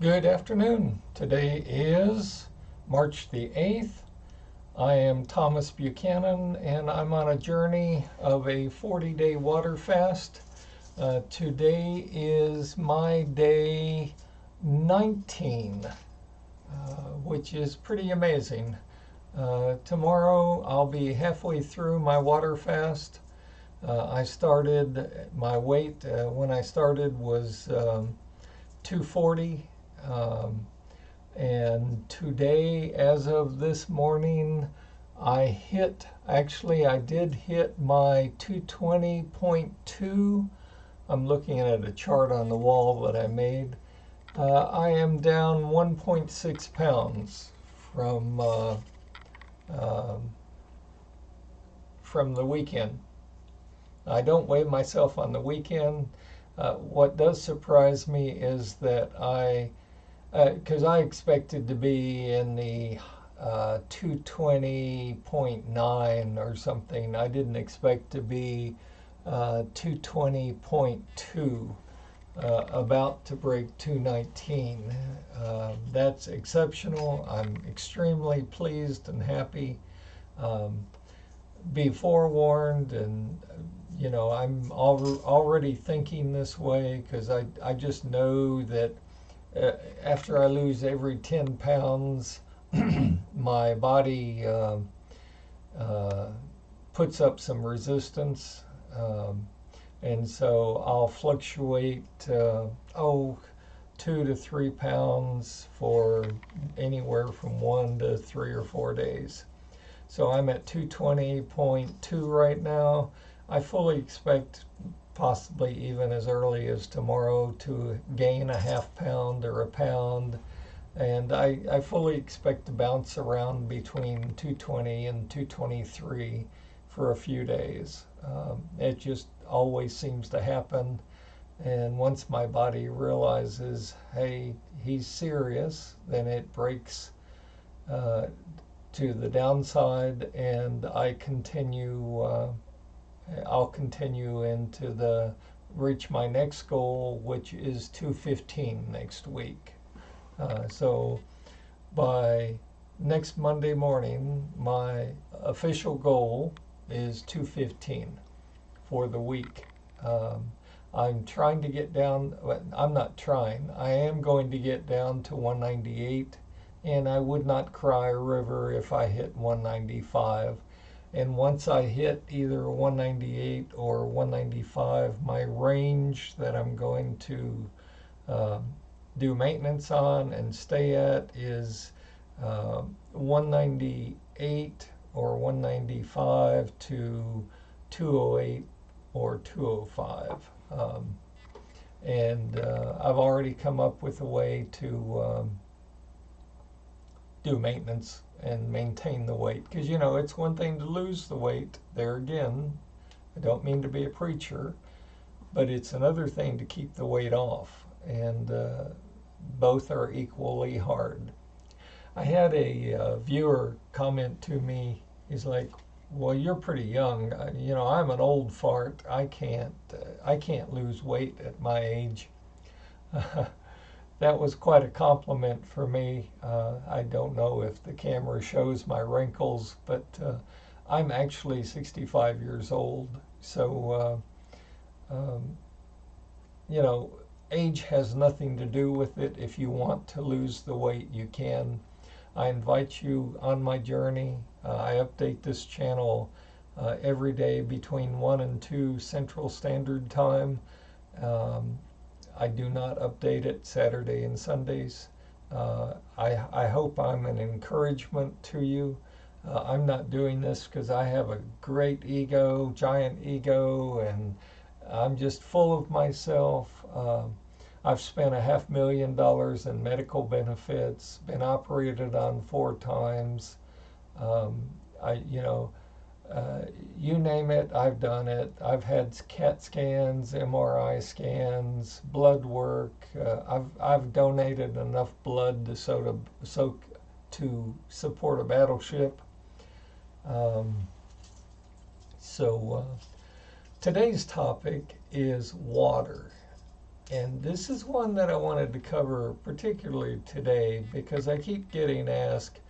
Good afternoon. Today is March the 8th. I am Thomas Buchanan and I'm on a journey of a 40-day water fast. Today is my day 19, which is pretty amazing. Tomorrow I'll be halfway through my water fast. I started, my weight when I started was 240. Um, and today, as of this morning, I did hit my 220.2. I'm looking at a chart on the wall that I made. I am down 1.6 pounds um, from the weekend. I don't weigh myself on the weekend. What does surprise me is that because I expected to be in the 220.9 or something. I didn't expect to be 220.2, about to break 219. That's exceptional. I'm extremely pleased and happy. Um, be forewarned, and I'm already thinking this way because I just know that after I lose every 10 pounds, my body uh, puts up some resistance. Um, and so I'll fluctuate, 2 to 3 pounds for anywhere from 1 to 3 or 4 days. So I'm at 220.2 right now. I fully expect, possibly even as early as tomorrow, to gain a half pound or a pound. And I fully expect to bounce around between 220 and 223 for a few days. It just always seems to happen. And once my body realizes, hey, he's serious, then it breaks uh, to the downside, and I'll continue into the reach my next goal, which is 215 next week. So by next Monday morning, my official goal is 215 for the week. Um, I'm trying to get down, I'm not trying, I am going to get down to 198, and I would not cry a river if I hit 195. And once I hit either 198 or 195, my range that I'm going to um, do maintenance on and stay at is 198 or 195 to 208 or 205. And I've already come up with a way to do maintenance and maintain the weight. Because, it's one thing to lose the weight. There again, I don't mean to be a preacher, but it's another thing to keep the weight off. And both are equally hard. I had a viewer comment to me. He's like, "Well, you're pretty young. I'm an old fart. I can't lose weight at my age." That was quite a compliment for me. I don't know if the camera shows my wrinkles, but I'm actually 65 years old. So, um, you know, age has nothing to do with it. If you want to lose the weight, you can. I invite you on my journey. I update this channel every day between 1 and 2 Central Standard Time. Um, I do not update it Saturday and Sundays. I hope I'm an encouragement to you. I'm not doing this because I have a great ego, giant ego, and I'm just full of myself. I've spent $500,000 in medical benefits, been operated on 4 times. Um, I, you know, you name it, I've done it. I've had CAT scans, MRI scans, blood work. I've donated enough blood to support a battleship. Um, so today's topic is water, And this is one that I wanted to cover particularly today because I keep getting asked,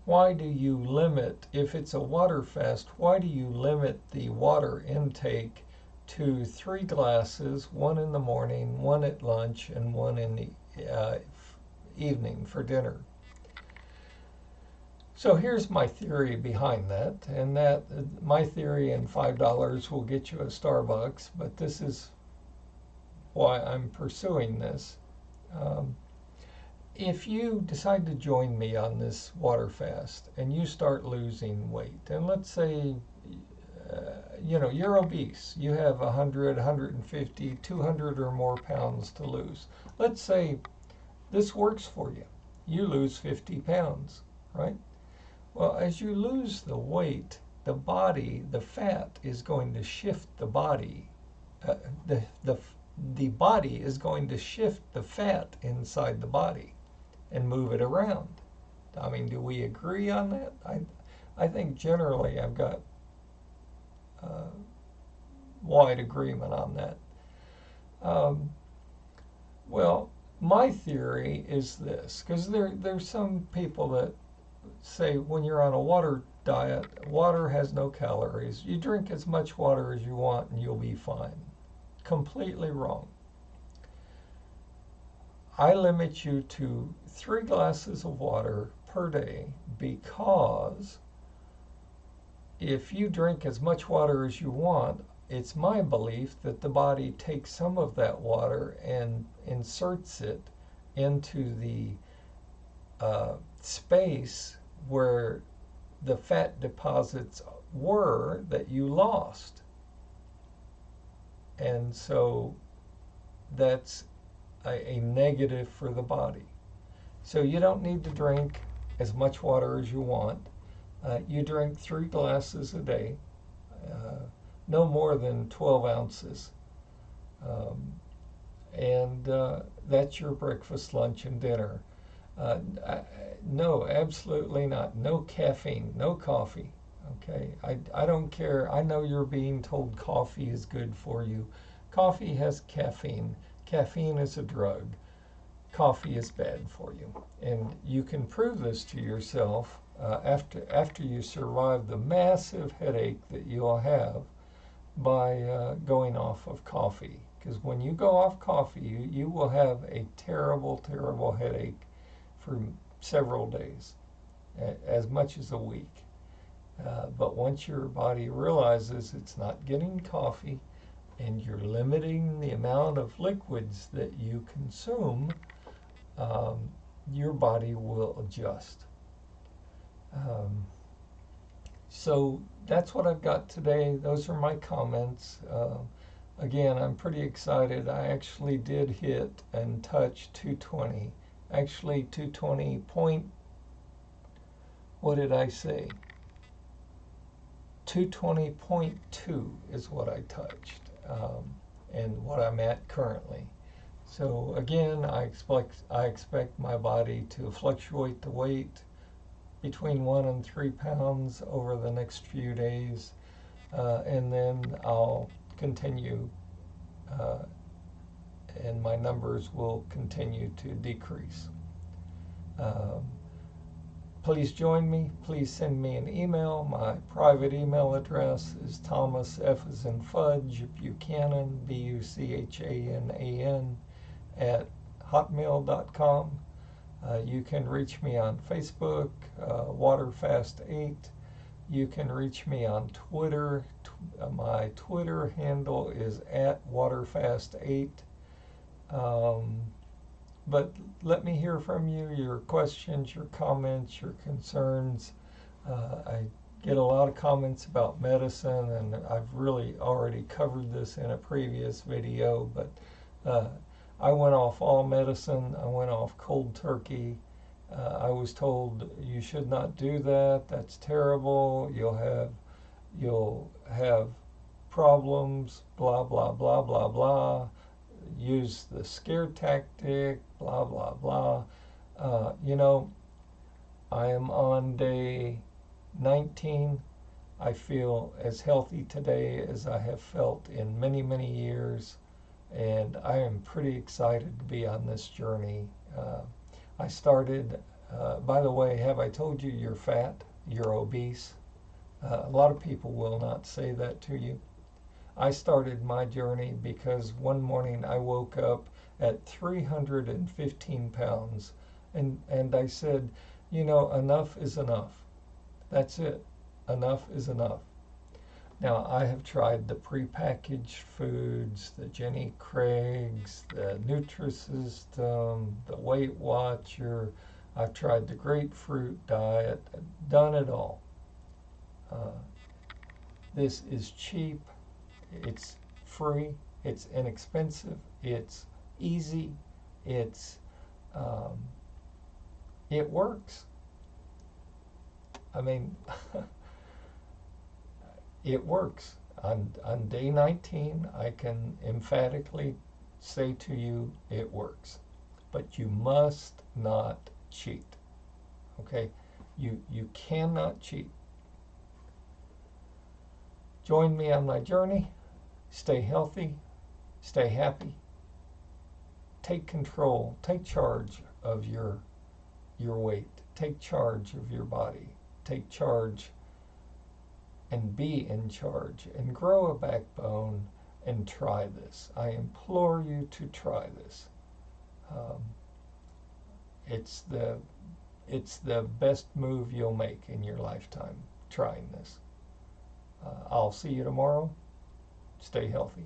why do you limit, if it's a water fast, why do you limit the water intake to 3 glasses, one in the morning, one at lunch, and one in the evening for dinner? So here's my theory behind that, and that my theory in $5 will get you a Starbucks, but this is why I'm pursuing this. If you decide to join me on this water fast and you start losing weight, and let's say you're obese, you have 100, 150, 200 or more pounds to lose. Let's say this works for you. You lose 50 pounds, right? Well, as you lose the weight, the body, the fat is going to shift the body. The body is going to shift the fat inside the body and move it around. I mean, do we agree on that? I think generally I've got wide agreement on that. Well, my theory is this, because there's some people that say when you're on a water diet, water has no calories. You drink as much water as you want and you'll be fine. Completely wrong. I limit you to 3 glasses of water per day because if you drink as much water as you want, it's my belief that the body takes some of that water and inserts it into the space where the fat deposits were that you lost. And so that's a negative for the body. So you don't need to drink as much water as you want. You drink 3 glasses a day, no more than 12 ounces. And that's your breakfast, lunch, and dinner. No, absolutely not. No caffeine, no coffee. Okay, I don't care. I know you're being told coffee is good for you. Coffee has caffeine. Caffeine is a drug. Coffee is bad for you. And you can prove this to yourself after you survive the massive headache that you'll have by going off of coffee. Because when you go off coffee, you will have a terrible, terrible headache for several days, as much as a week. But once your body realizes it's not getting coffee and you're limiting the amount of liquids that you consume, your body will adjust. So that's what I've got today. Those are my comments. Again, I'm pretty excited. I actually did hit and touch 220. Actually, 220 point, what did I say? 220.2 is what I touched, and what I'm at currently. So again, I expect my body to fluctuate the weight between 1 and 3 pounds over the next few days, and then I'll continue, and my numbers will continue to decrease. Please join me. Please send me an email. My private email address is Thomas F as in Fudge Buchanan, Buchanan, at hotmail.com. You can reach me on Facebook, WaterFast8. You can reach me on Twitter. My Twitter handle is at WaterFast8. But let me hear from you, your questions, your comments, your concerns. I get a lot of comments about medicine, and I've really already covered this in a previous video, but I went off all medicine. I went off cold turkey. I was told you should not do that. That's terrible. You'll have problems, blah, blah, blah, blah, blah. Use the scare tactic, blah, blah, blah. I am on day 19. I feel as healthy today as I have felt in many, many years. and I am pretty excited to be on this journey. I started, by the way, have I told you you're fat, you're obese? A lot of people will not say that to you. I started my journey because one morning I woke up at 315 pounds, and I said, you know, enough is enough. That's it. Enough is enough. Now, I have tried the prepackaged foods, the Jenny Craig's, the Nutrisystem, the Weight Watcher. I've tried the grapefruit diet, done it all. Uh, this is cheap, it's free, it's inexpensive, it's easy, it's um, it works. I mean, it works. On day 19, I can emphatically say to you it works. But you must not cheat. Okay? You cannot cheat. Join me on my journey. Stay healthy. Stay happy. Take control. Take charge of your weight. Take charge of your body. Take charge and be in charge and grow a backbone and try this. I implore you to try this. Um, it's the best move you'll make in your lifetime, trying this. I'll see you tomorrow. Stay healthy.